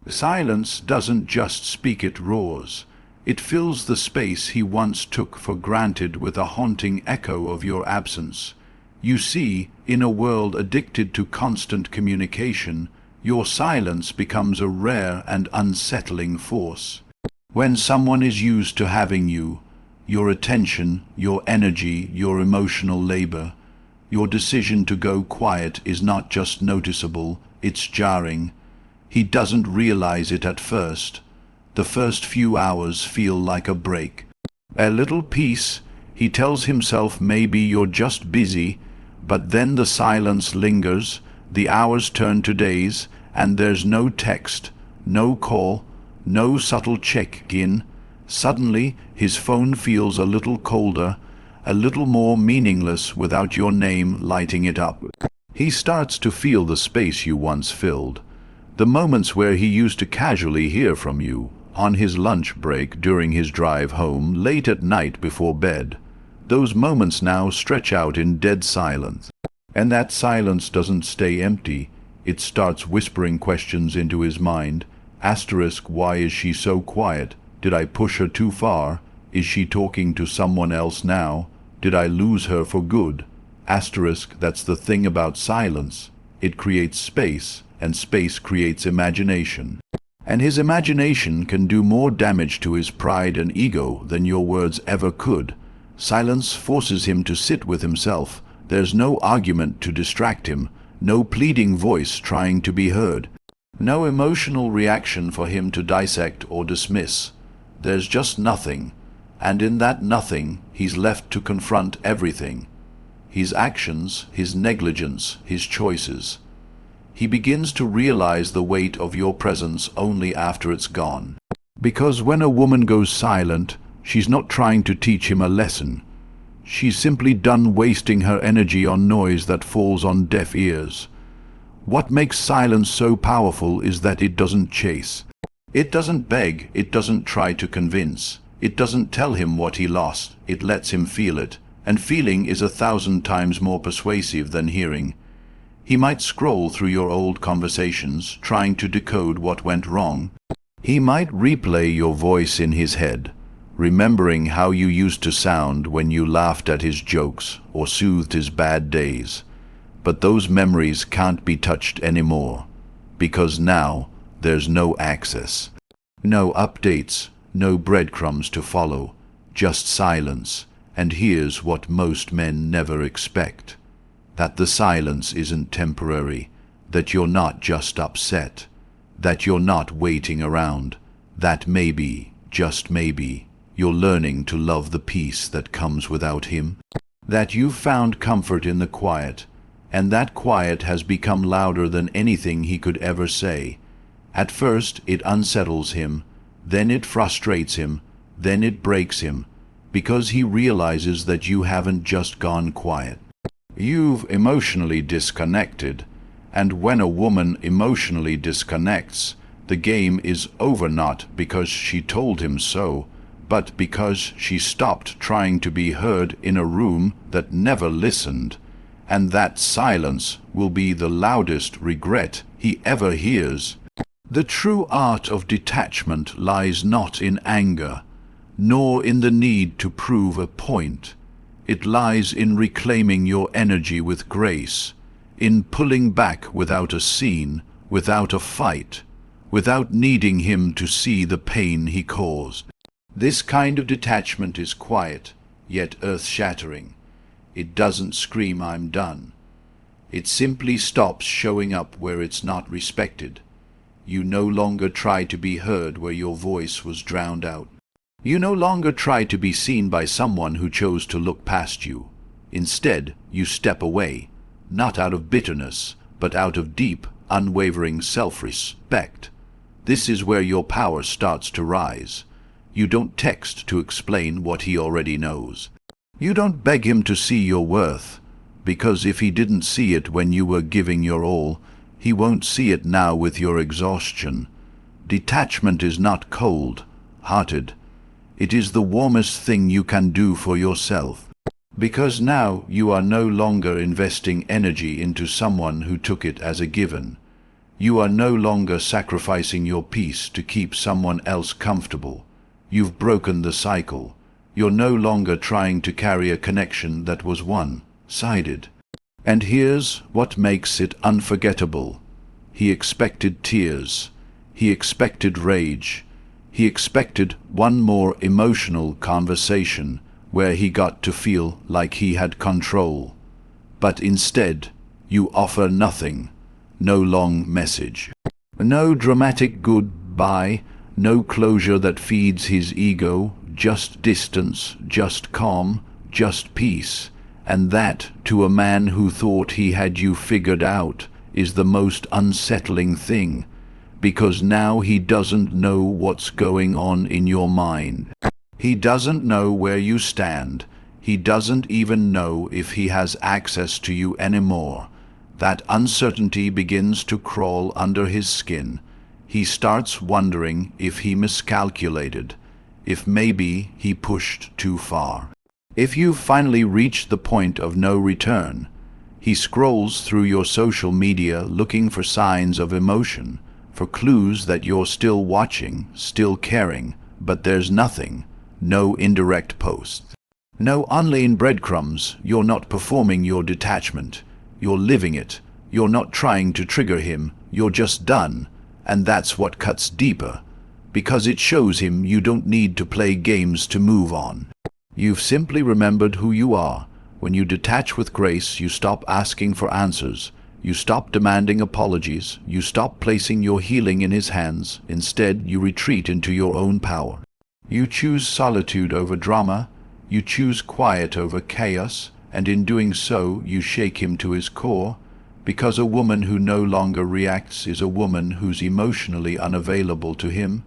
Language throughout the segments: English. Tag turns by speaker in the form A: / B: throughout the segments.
A: Silence doesn't just speak, it roars. It fills the space he once took for granted with a haunting echo of your absence. You see, in a world addicted to constant communication, your silence becomes a rare and unsettling force. When someone is used to having you, your attention, your energy, your emotional labor, your decision to go quiet is not just noticeable, it's jarring. He doesn't realize it at first. The first few hours feel like a break. A little peace, he tells himself maybe you're just busy, but then the silence lingers, the hours turn to days, and there's no text, no call, no subtle check-in. Suddenly, his phone feels a little colder, a little more meaningless without your name lighting it up. He starts to feel the space you once filled, the moments where he used to casually hear from you, on his lunch break, during his drive home, late at night before bed. Those moments now stretch out in dead silence. And that silence doesn't stay empty. It starts whispering questions into his mind. Asterisk, why is she so quiet? Did I push her too far? Is she talking to someone else now? Did I lose her for good? Asterisk, that's the thing about silence. It creates space, and space creates imagination. And his imagination can do more damage to his pride and ego than your words ever could. Silence forces him to sit with himself. There's no argument to distract him, no pleading voice trying to be heard, no emotional reaction for him to dissect or dismiss. There's just nothing, and in that nothing he's left to confront everything. His actions, his negligence, his choices. He begins to realize the weight of your presence only after it's gone. Because when a woman goes silent, she's not trying to teach him a lesson. She's simply done wasting her energy on noise that falls on deaf ears. What makes silence so powerful is that it doesn't chase. It doesn't beg, it doesn't try to convince. It doesn't tell him what he lost, it lets him feel it. And feeling is 1,000 times more persuasive than hearing. He might scroll through your old conversations, trying to decode what went wrong. He might replay your voice in his head, remembering how you used to sound when you laughed at his jokes or soothed his bad days. But those memories can't be touched anymore, because now there's no access. No updates, no breadcrumbs to follow, just silence. And here's what most men never expect. That the silence isn't temporary, that you're not just upset, that you're not waiting around, that maybe, just maybe, you're learning to love the peace that comes without him, that you've found comfort in the quiet, and that quiet has become louder than anything he could ever say. At first it unsettles him, then it frustrates him, then it breaks him, because he realizes that you haven't just gone quiet. You've emotionally disconnected, and when a woman emotionally disconnects, the game is over, not because she told him so, but because she stopped trying to be heard in a room that never listened, and that silence will be the loudest regret he ever hears. The true art of detachment lies not in anger, nor in the need to prove a point. It lies in reclaiming your energy with grace, in pulling back without a scene, without a fight, without needing him to see the pain he caused. This kind of detachment is quiet, yet earth-shattering. It doesn't scream, "I'm done." It simply stops showing up where it's not respected. You no longer try to be heard where your voice was drowned out. You no longer try to be seen by someone who chose to look past you. Instead, you step away, not out of bitterness, but out of deep, unwavering self-respect. This is where your power starts to rise. You don't text to explain what he already knows. You don't beg him to see your worth, because if he didn't see it when you were giving your all, he won't see it now with your exhaustion. Detachment is not cold-hearted. It is the warmest thing you can do for yourself, because now you are no longer investing energy into someone who took it as a given. You are no longer sacrificing your peace to keep someone else comfortable. You've broken the cycle. You're no longer trying to carry a connection that was one-sided. And here's what makes it unforgettable. He expected tears. He expected rage. He expected one more emotional conversation where he got to feel like he had control. But instead, you offer nothing. No long message. No dramatic goodbye. No closure that feeds his ego. Just distance, just calm, just peace. And that, to a man who thought he had you figured out, is the most unsettling thing, because now he doesn't know what's going on in your mind. He doesn't know where you stand. He doesn't even know if he has access to you anymore. That uncertainty begins to crawl under his skin. He starts wondering if he miscalculated, if maybe he pushed too far. If you've finally reached the point of no return, he scrolls through your social media looking for signs of emotion, for clues that you're still watching, still caring, but there's nothing, no indirect posts. No online breadcrumbs. You're not performing your detachment. You're living it. You're not trying to trigger him. You're just done. And that's what cuts deeper, because it shows him you don't need to play games to move on. You've simply remembered who you are. When you detach with grace, you stop asking for answers. You stop demanding apologies. You stop placing your healing in his hands. Instead, you retreat into your own power. You choose solitude over drama. You choose quiet over chaos. And in doing so, you shake him to his core. Because a woman who no longer reacts is a woman who's emotionally unavailable to him.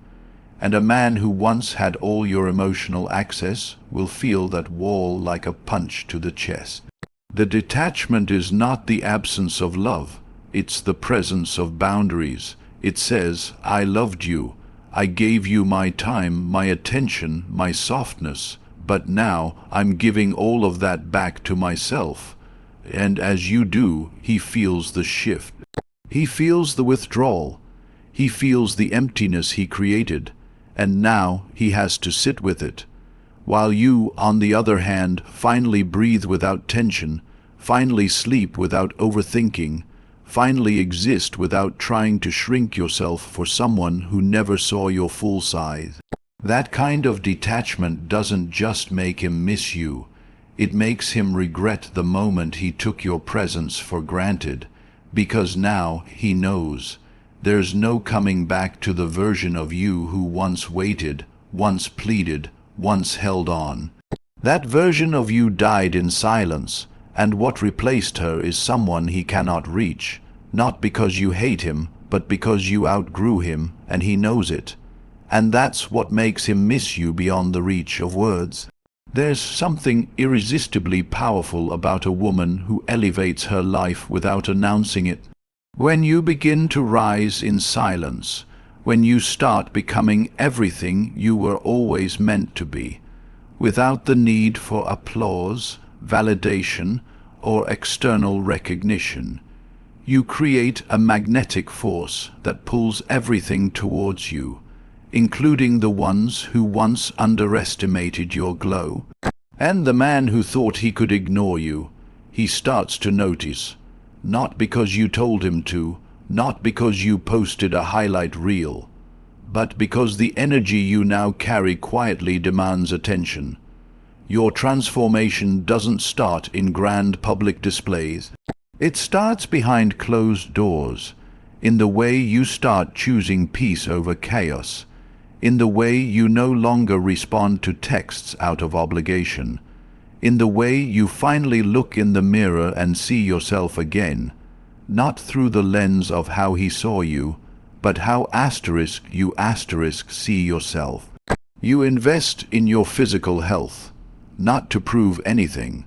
A: And a man who once had all your emotional access will feel that wall like a punch to the chest. The detachment is not the absence of love. It's the presence of boundaries. It says, I loved you. I gave you my time, my attention, my softness. But now I'm giving all of that back to myself. And as you do, he feels the shift. He feels the withdrawal. He feels the emptiness he created. And now he has to sit with it. While you, on the other hand, finally breathe without tension, finally sleep without overthinking, finally exist without trying to shrink yourself for someone who never saw your full size. That kind of detachment doesn't just make him miss you. It makes him regret the moment he took your presence for granted, because now he knows. There's no coming back to the version of you who once waited, once pleaded, once held on. That version of you died in silence, and what replaced her is someone he cannot reach, not because you hate him, but because you outgrew him, and he knows it. And that's what makes him miss you beyond the reach of words. There's something irresistibly powerful about a woman who elevates her life without announcing it. When you begin to rise in silence, when you start becoming everything you were always meant to be, without the need for applause, validation, or external recognition, you create a magnetic force that pulls everything towards you, including the ones who once underestimated your glow. And the man who thought he could ignore you, he starts to notice. Not because you told him to, not because you posted a highlight reel, but because the energy you now carry quietly demands attention. Your transformation doesn't start in grand public displays. It starts behind closed doors, in the way you start choosing peace over chaos, in the way you no longer respond to texts out of obligation, in the way you finally look in the mirror and see yourself again, not through the lens of how he saw you, but how you see yourself. You invest in your physical health, not to prove anything,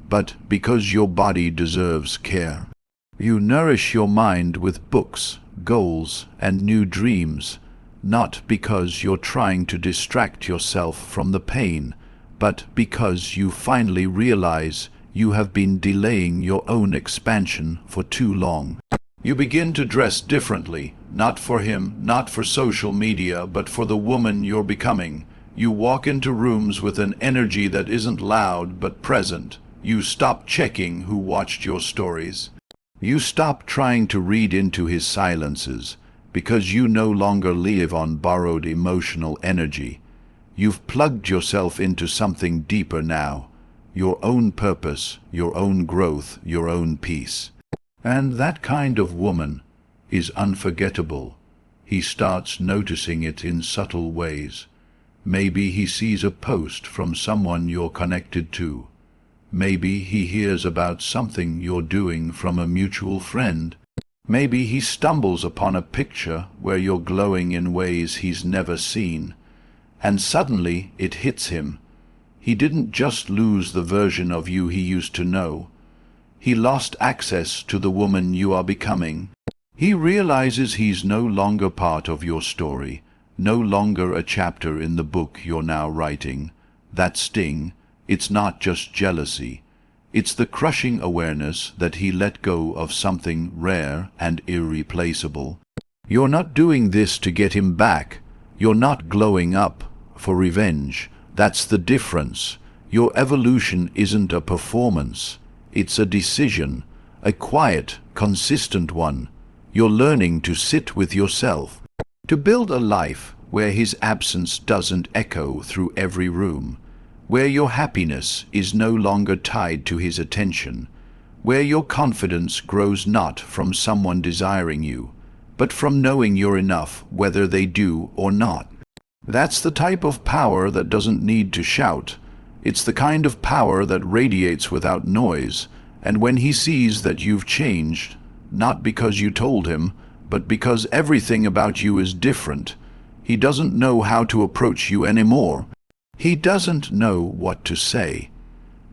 A: but because your body deserves care. You nourish your mind with books, goals, and new dreams, not because you're trying to distract yourself from the pain, but because you finally realize you have been delaying your own expansion for too long. You begin to dress differently, not for him, not for social media, but for the woman you're becoming. You walk into rooms with an energy that isn't loud but present. You stop checking who watched your stories. You stop trying to read into his silences, because you no longer live on borrowed emotional energy. You've plugged yourself into something deeper now, your own purpose, your own growth, your own peace. And that kind of woman is unforgettable. He starts noticing it in subtle ways. Maybe he sees a post from someone you're connected to. Maybe he hears about something you're doing from a mutual friend. Maybe he stumbles upon a picture where you're glowing in ways he's never seen. And suddenly it hits him. He didn't just lose the version of you he used to know. He lost access to the woman you are becoming. He realizes he's no longer part of your story, no longer a chapter in the book you're now writing. That sting, it's not just jealousy. It's the crushing awareness that he let go of something rare and irreplaceable. You're not doing this to get him back. You're not glowing up for revenge. That's the difference. Your evolution isn't a performance. It's a decision, a quiet, consistent one. You're learning to sit with yourself, to build a life where his absence doesn't echo through every room, where your happiness is no longer tied to his attention, where your confidence grows not from someone desiring you, but from knowing you're enough whether they do or not. That's the type of power that doesn't need to shout. It's the kind of power that radiates without noise, and when he sees that you've changed, not because you told him, but because everything about you is different, he doesn't know how to approach you anymore. He doesn't know what to say.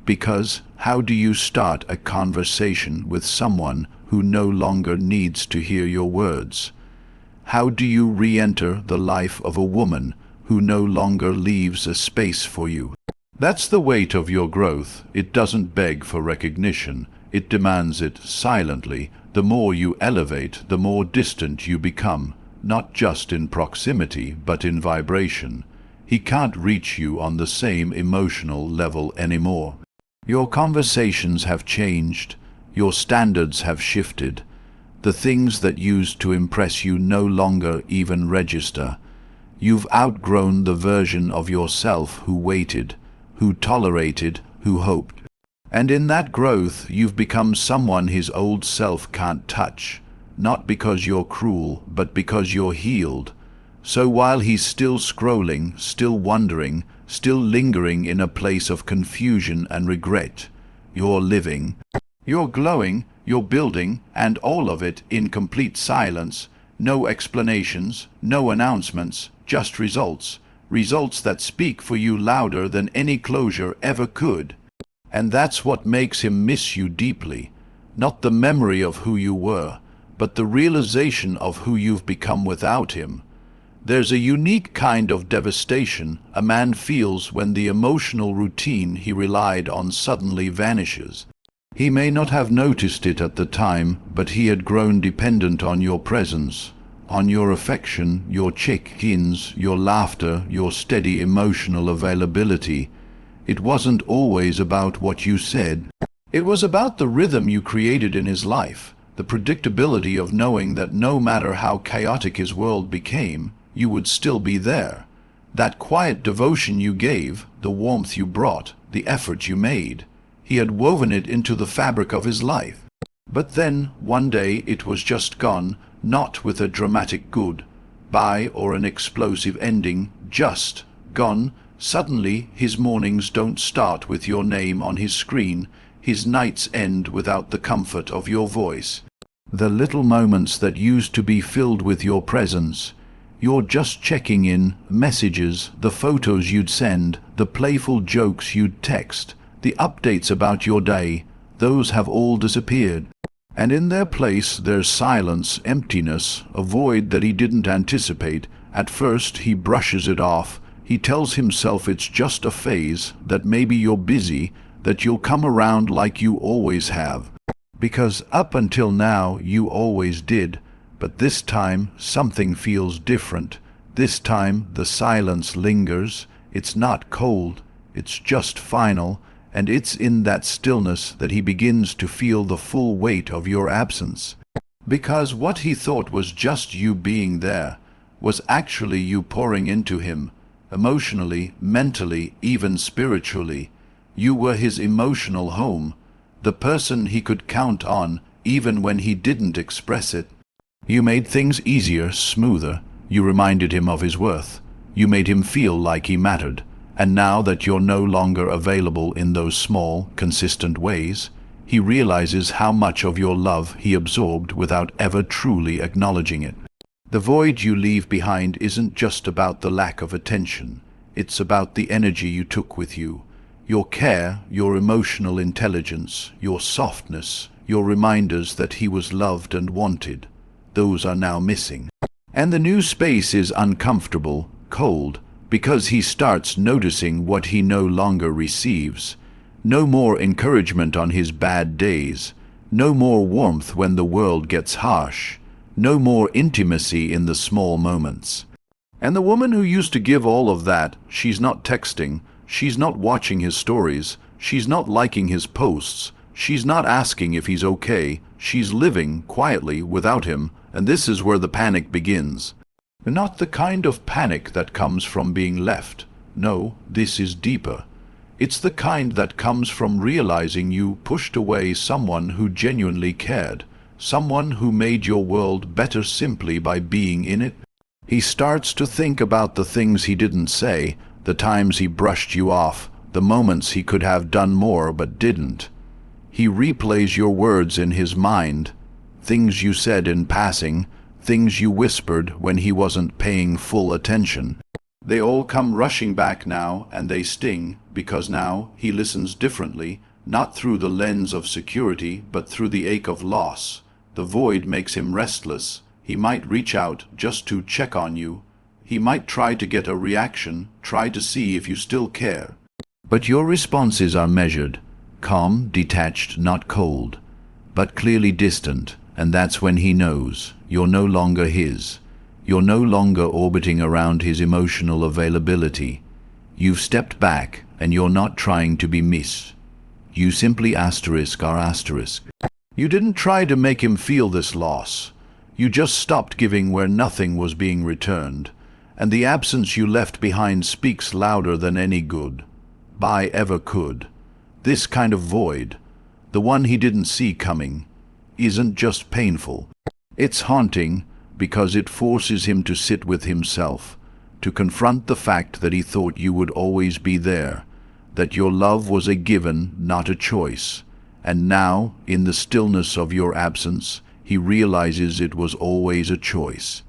A: Because how do you start a conversation with someone who no longer needs to hear your words? How do you re-enter the life of a woman who no longer leaves a space for you? That's the weight of your growth. It doesn't beg for recognition. It demands it silently. The more you elevate, the more distant you become, not just in proximity, but in vibration. He can't reach you on the same emotional level anymore. Your conversations have changed. Your standards have shifted. The things that used to impress you no longer even register. You've outgrown the version of yourself who waited, who tolerated, who hoped. And in that growth, you've become someone his old self can't touch, not because you're cruel, but because you're healed. So while he's still scrolling, still wondering, still lingering in a place of confusion and regret, you're living. You're glowing, you're building, and all of it in complete silence. No explanations, no announcements, just results. Results that speak for you louder than any closure ever could. And that's what makes him miss you deeply. Not the memory of who you were, but the realization of who you've become without him. There's a unique kind of devastation a man feels when the emotional routine he relied on suddenly vanishes. He may not have noticed it at the time, but he had grown dependent on your presence, on your affection, your check-ins, your laughter, your steady emotional availability. It wasn't always about what you said. It was about the rhythm you created in his life, the predictability of knowing that no matter how chaotic his world became, you would still be there. That quiet devotion you gave, the warmth you brought, the effort you made. He had woven it into the fabric of his life. But then, one day, it was just gone, not with a dramatic goodbye or an explosive ending, just gone. Suddenly, his mornings don't start with your name on his screen. His nights end without the comfort of your voice. The little moments that used to be filled with your presence. You're just checking in, messages, the photos you'd send, the playful jokes you'd text, the updates about your day, those have all disappeared. And in their place there's silence, emptiness, a void that he didn't anticipate. At first he brushes it off. He tells himself it's just a phase, that maybe you're busy, that you'll come around like you always have. Because up until now you always did, but this time something feels different. This time the silence lingers. It's not cold, it's just final, and it's in that stillness that he begins to feel the full weight of your absence. Because what he thought was just you being there was actually you pouring into him, emotionally, mentally, even spiritually. You were his emotional home, the person he could count on even when he didn't express it. You made things easier, smoother. You reminded him of his worth. You made him feel like he mattered. And now that you're no longer available in those small, consistent ways, he realizes how much of your love he absorbed without ever truly acknowledging it. The void you leave behind isn't just about the lack of attention. It's about the energy you took with you. Your care, your emotional intelligence, your softness, your reminders that he was loved and wanted. Those are now missing. And the new space is uncomfortable, cold, because he starts noticing what he no longer receives. No more encouragement on his bad days. No more warmth when the world gets harsh. No more intimacy in the small moments. And the woman who used to give all of that, she's not texting, she's not watching his stories, she's not liking his posts, she's not asking if he's okay, she's living quietly without him, and this is where the panic begins. Not the kind of panic that comes from being left. No, this is deeper. It's the kind that comes from realizing you pushed away someone who genuinely cared, someone who made your world better simply by being in it. He starts to think about the things he didn't say, the times he brushed you off, the moments he could have done more but didn't. He replays your words in his mind, things you said in passing, things you whispered when he wasn't paying full attention. They all come rushing back now, and they sting, because now he listens differently, not through the lens of security, but through the ache of loss. The void makes him restless. He might reach out just to check on you. He might try to get a reaction, try to see if you still care. But your responses are measured, calm, detached, not cold, but clearly distant, and that's when he knows you're no longer his. You're no longer orbiting around his emotional availability. You've stepped back, and you're not trying to be Miss. You simply are asterisk. You didn't try to make him feel this loss. You just stopped giving where nothing was being returned. And the absence you left behind speaks louder than any goodbye ever could. This kind of void, the one he didn't see coming, isn't just painful. It's haunting, because it forces him to sit with himself, to confront the fact that he thought you would always be there, that your love was a given, not a choice. And now, in the stillness of your absence, he realizes it was always a choice.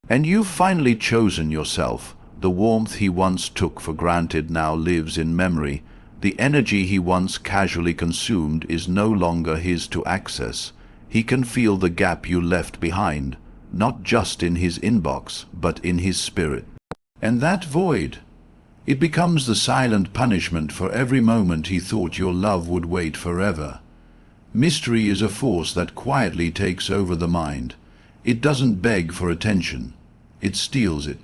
A: And you've finally chosen yourself. The warmth he once took for granted now lives in memory. The energy he once casually consumed is no longer his to access. He can feel the gap you left behind, not just in his inbox, but in his spirit. And that void, it becomes the silent punishment for every moment he thought your love would wait forever. Mystery is a force that quietly takes over the mind. It doesn't beg for attention. It steals it.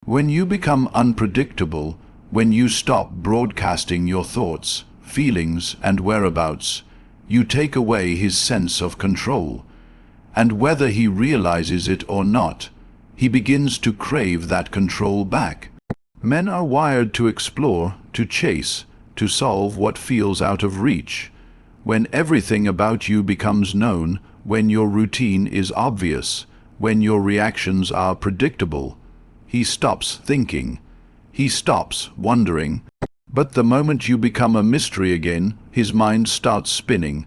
A: When you become unpredictable, when you stop broadcasting your thoughts, feelings, and whereabouts, you take away his sense of control. And whether he realizes it or not, he begins to crave that control back. Men are wired to explore, to chase, to solve what feels out of reach. When everything about you becomes known, when your routine is obvious, when your reactions are predictable, he stops thinking. He stops wondering. But the moment you become a mystery again, his mind starts spinning.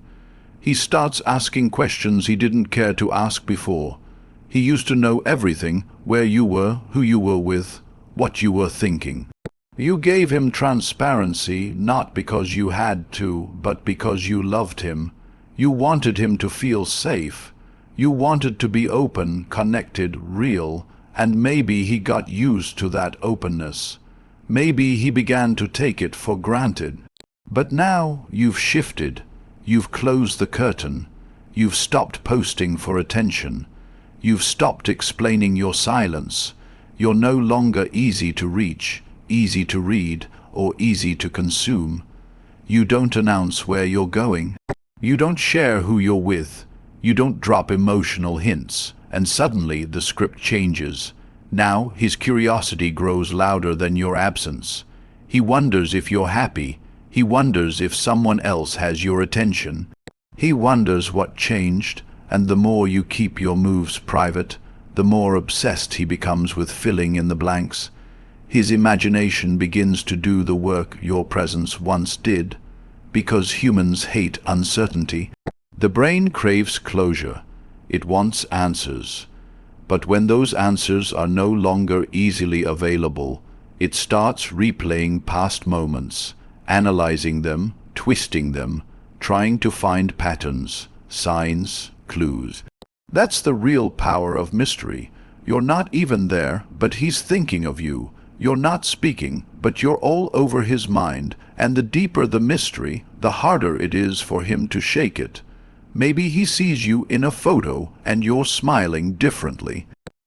A: He starts asking questions he didn't care to ask before. He used to know everything, where you were, who you were with, what you were thinking. You gave him transparency, not because you had to, but because you loved him. You wanted him to feel safe. You wanted to be open, connected, real, and maybe he got used to that openness. Maybe he began to take it for granted. But now you've shifted. You've closed the curtain. You've stopped posting for attention. You've stopped explaining your silence. You're no longer easy to reach, easy to read, or easy to consume. You don't announce where you're going. You don't share who you're with. You don't drop emotional hints. And suddenly the script changes. Now his curiosity grows louder than your absence. He wonders if you're happy. He wonders if someone else has your attention. He wonders what changed, and the more you keep your moves private, the more obsessed he becomes with filling in the blanks. His imagination begins to do the work your presence once did, because humans hate uncertainty. The brain craves closure. It wants answers. But when those answers are no longer easily available, it starts replaying past moments, analyzing them, twisting them, trying to find patterns, signs, clues. That's the real power of mystery. You're not even there, but he's thinking of you. You're not speaking, but you're all over his mind, and the deeper the mystery, the harder it is for him to shake it. Maybe he sees you in a photo and you're smiling differently.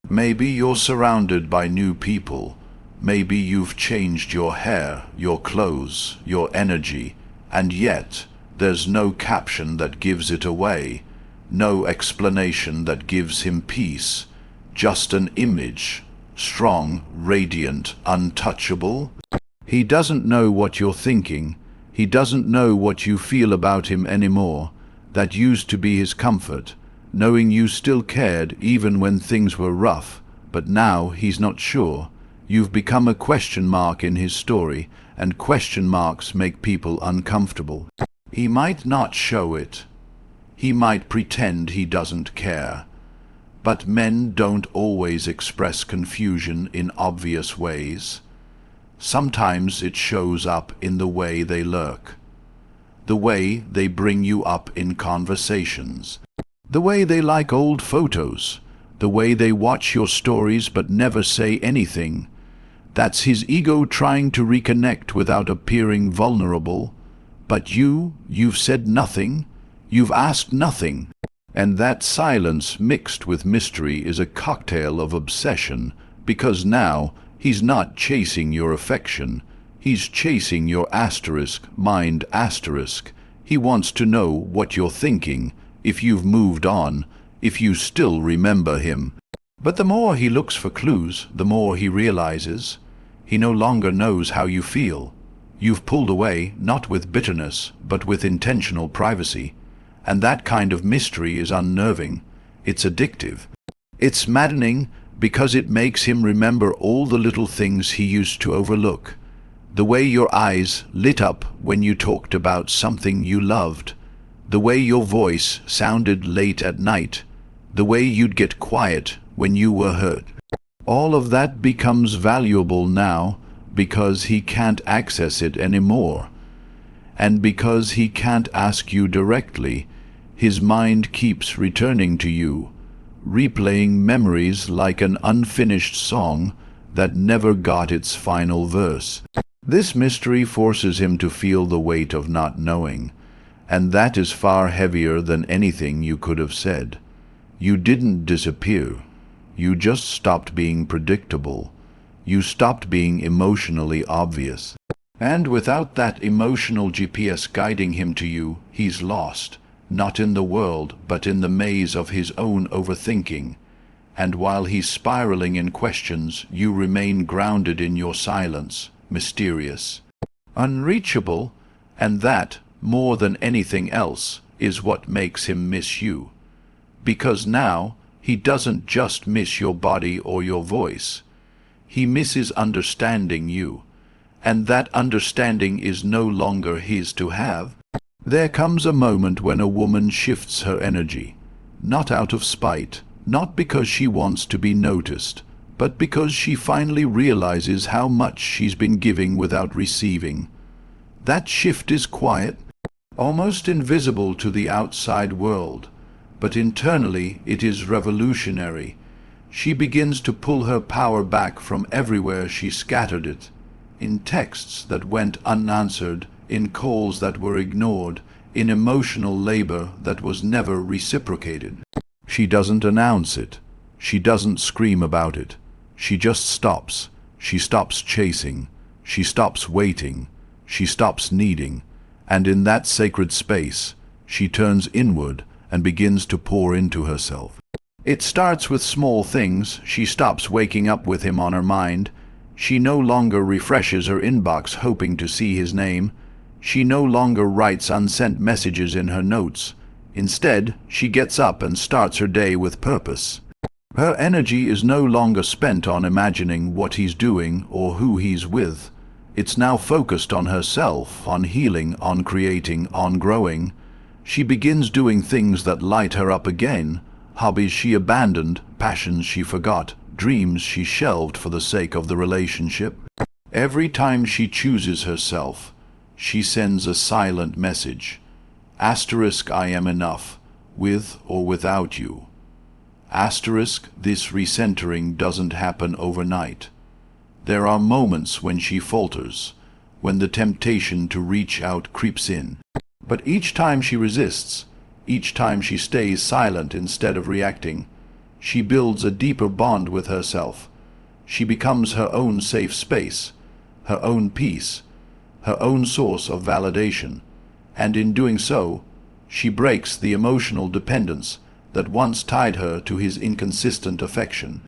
A: Maybe you're surrounded by new people. Maybe you've changed your hair, your clothes, your energy, and yet there's no caption that gives it away, no explanation that gives him peace, just an image, strong, radiant, untouchable. He doesn't know what you're thinking. He doesn't know what you feel about him anymore. That used to be his comfort, knowing you still cared even when things were rough, but now he's not sure. You've become a question mark in his story, and question marks make people uncomfortable. He might not show it. He might pretend he doesn't care. But men don't always express confusion in obvious ways. Sometimes it shows up in the way they lurk. The way they bring you up in conversations, the way they like old photos, the way they watch your stories but never say anything. That's his ego trying to reconnect without appearing vulnerable. But you've said nothing, you've asked nothing. And that silence mixed with mystery is a cocktail of obsession, because now he's not chasing your affection. He's chasing your mind asterisk. He wants to know what you're thinking, if you've moved on, if you still remember him. But the more he looks for clues, the more he realizes he no longer knows how you feel. You've pulled away, not with bitterness, but with intentional privacy. And that kind of mystery is unnerving. It's addictive. It's maddening because it makes him remember all the little things he used to overlook. The way your eyes lit up when you talked about something you loved, the way your voice sounded late at night, the way you'd get quiet when you were hurt. All of that becomes valuable now because he can't access it anymore. And because he can't ask you directly, his mind keeps returning to you, replaying memories like an unfinished song that never got its final verse. This mystery forces him to feel the weight of not knowing, and that is far heavier than anything you could have said. You didn't disappear. You just stopped being predictable. You stopped being emotionally obvious. And without that emotional GPS guiding him to you, he's lost, not in the world, but in the maze of his own overthinking. And while he's spiraling in questions, you remain grounded in your silence, mysterious, unreachable, and that, more than anything else, is what makes him miss you. Because now, he doesn't just miss your body or your voice. He misses understanding you, and that understanding is no longer his to have. There comes a moment when a woman shifts her energy, not out of spite, not because she wants to be noticed, but because she finally realizes how much she's been giving without receiving. That shift is quiet, almost invisible to the outside world, but internally it is revolutionary. She begins to pull her power back from everywhere she scattered it, in texts that went unanswered, in calls that were ignored, in emotional labor that was never reciprocated. She doesn't announce it. She doesn't scream about it. She just stops. She stops chasing. She stops waiting. She stops needing. And in that sacred space, she turns inward and begins to pour into herself. It starts with small things. She stops waking up with him on her mind. She no longer refreshes her inbox hoping to see his name. She no longer writes unsent messages in her notes. Instead, she gets up and starts her day with purpose. Her energy is no longer spent on imagining what he's doing or who he's with. It's now focused on herself, on healing, on creating, on growing. She begins doing things that light her up again, hobbies she abandoned, passions she forgot, dreams she shelved for the sake of the relationship. Every time she chooses herself, she sends a silent message. Asterisk, I am enough, with or without you. Asterisk, this recentering doesn't happen overnight. There are moments when she falters, when the temptation to reach out creeps in. But each time she resists, each time she stays silent instead of reacting, she builds a deeper bond with herself. She becomes her own safe space, her own peace, her own source of validation. And in doing so, she breaks the emotional dependence that once tied her to his inconsistent affection.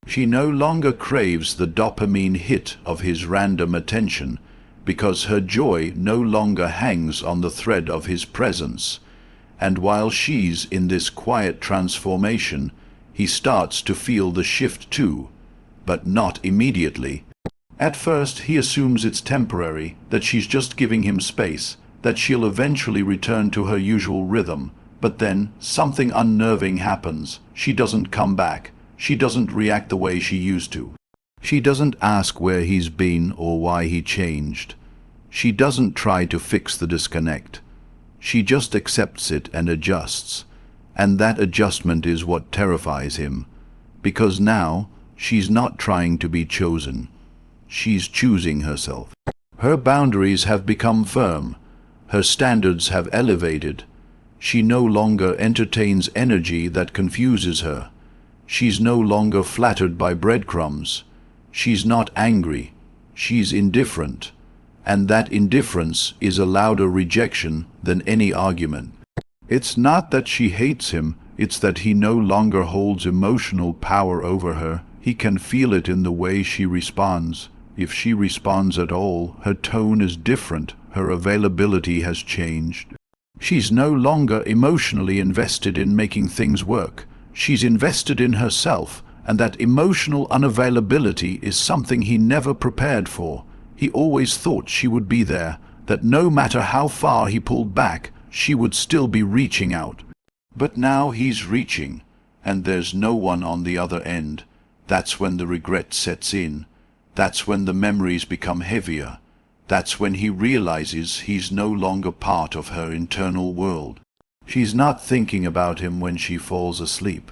A: She no longer craves the dopamine hit of his random attention, because her joy no longer hangs on the thread of his presence. And while she's in this quiet transformation, he starts to feel the shift too, but not immediately. At first he assumes it's temporary, that she's just giving him space, that she'll eventually return to her usual rhythm. But then something unnerving happens. She doesn't come back. She doesn't react the way she used to. She doesn't ask where he's been or why he changed. She doesn't try to fix the disconnect. She just accepts it and adjusts. And that adjustment is what terrifies him, because now she's not trying to be chosen. She's choosing herself. Her boundaries have become firm. Her standards have elevated. She no longer entertains energy that confuses her. She's no longer flattered by breadcrumbs. She's not angry. She's indifferent. And that indifference is a louder rejection than any argument. It's not that she hates him, it's that he no longer holds emotional power over her. He can feel it in the way she responds. If she responds at all, her tone is different. Her availability has changed. She's no longer emotionally invested in making things work. She's invested in herself, and that emotional unavailability is something he never prepared for. He always thought she would be there, that no matter how far he pulled back, she would still be reaching out. But now he's reaching, and there's no one on the other end. That's when the regret sets in. That's when the memories become heavier. That's when he realizes he's no longer part of her internal world. She's not thinking about him when she falls asleep.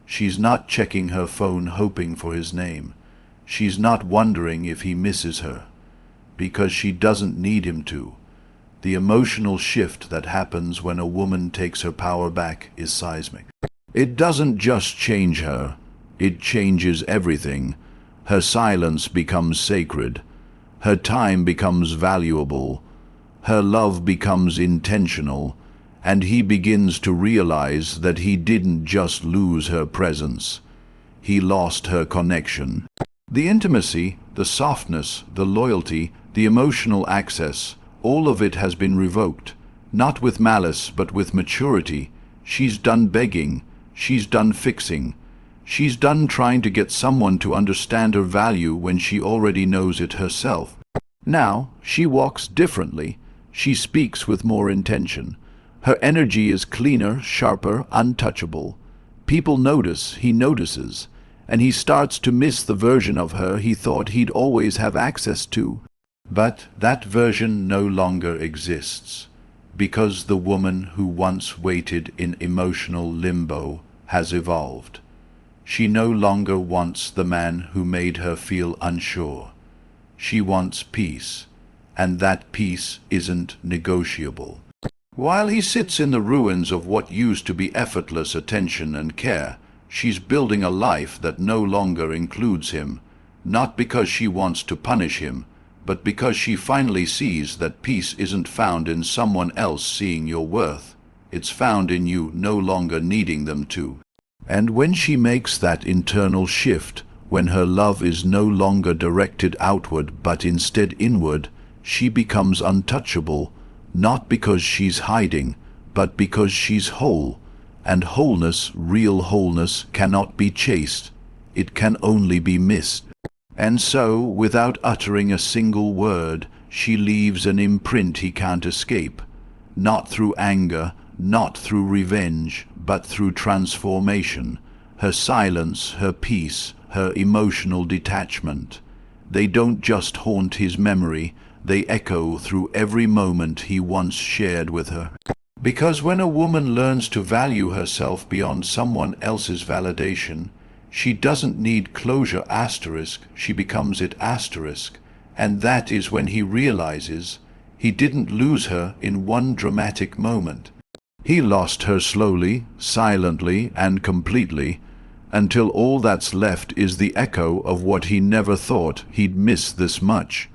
A: She's not checking her phone hoping for his name. She's not wondering if he misses her, because she doesn't need him to. The emotional shift that happens when a woman takes her power back is seismic. It doesn't just change her, it changes everything. Her silence becomes sacred. Her time becomes valuable. Her love becomes intentional. And he begins to realize that he didn't just lose her presence. He lost her connection. The intimacy, the softness, the loyalty, the emotional access, all of it has been revoked. Not with malice, but with maturity. She's done begging. She's done fixing. She's done trying to get someone to understand her value when she already knows it herself. Now, she walks differently. She speaks with more intention. Her energy is cleaner, sharper, untouchable. People notice, he notices, and he starts to miss the version of her he thought he'd always have access to. But that version no longer exists, because the woman who once waited in emotional limbo has evolved. She no longer wants the man who made her feel unsure. She wants peace, and that peace isn't negotiable. While he sits in the ruins of what used to be effortless attention and care, she's building a life that no longer includes him, not because she wants to punish him, but because she finally sees that peace isn't found in someone else seeing your worth. It's found in you no longer needing them to. And when she makes that internal shift, when her love is no longer directed outward but instead inward, she becomes untouchable, not because she's hiding, but because she's whole. And wholeness, real wholeness, cannot be chased. It can only be missed. And so, without uttering a single word, she leaves an imprint he can't escape. Not through anger, not through revenge, but through transformation. Her silence, her peace, her emotional detachment. They don't just haunt his memory, they echo through every moment he once shared with her. Because when a woman learns to value herself beyond someone else's validation, she doesn't need closure asterisk, she becomes it asterisk. And that is when he realizes he didn't lose her in one dramatic moment. He lost her slowly, silently, and completely, until all that's left is the echo of what he never thought he'd miss this much.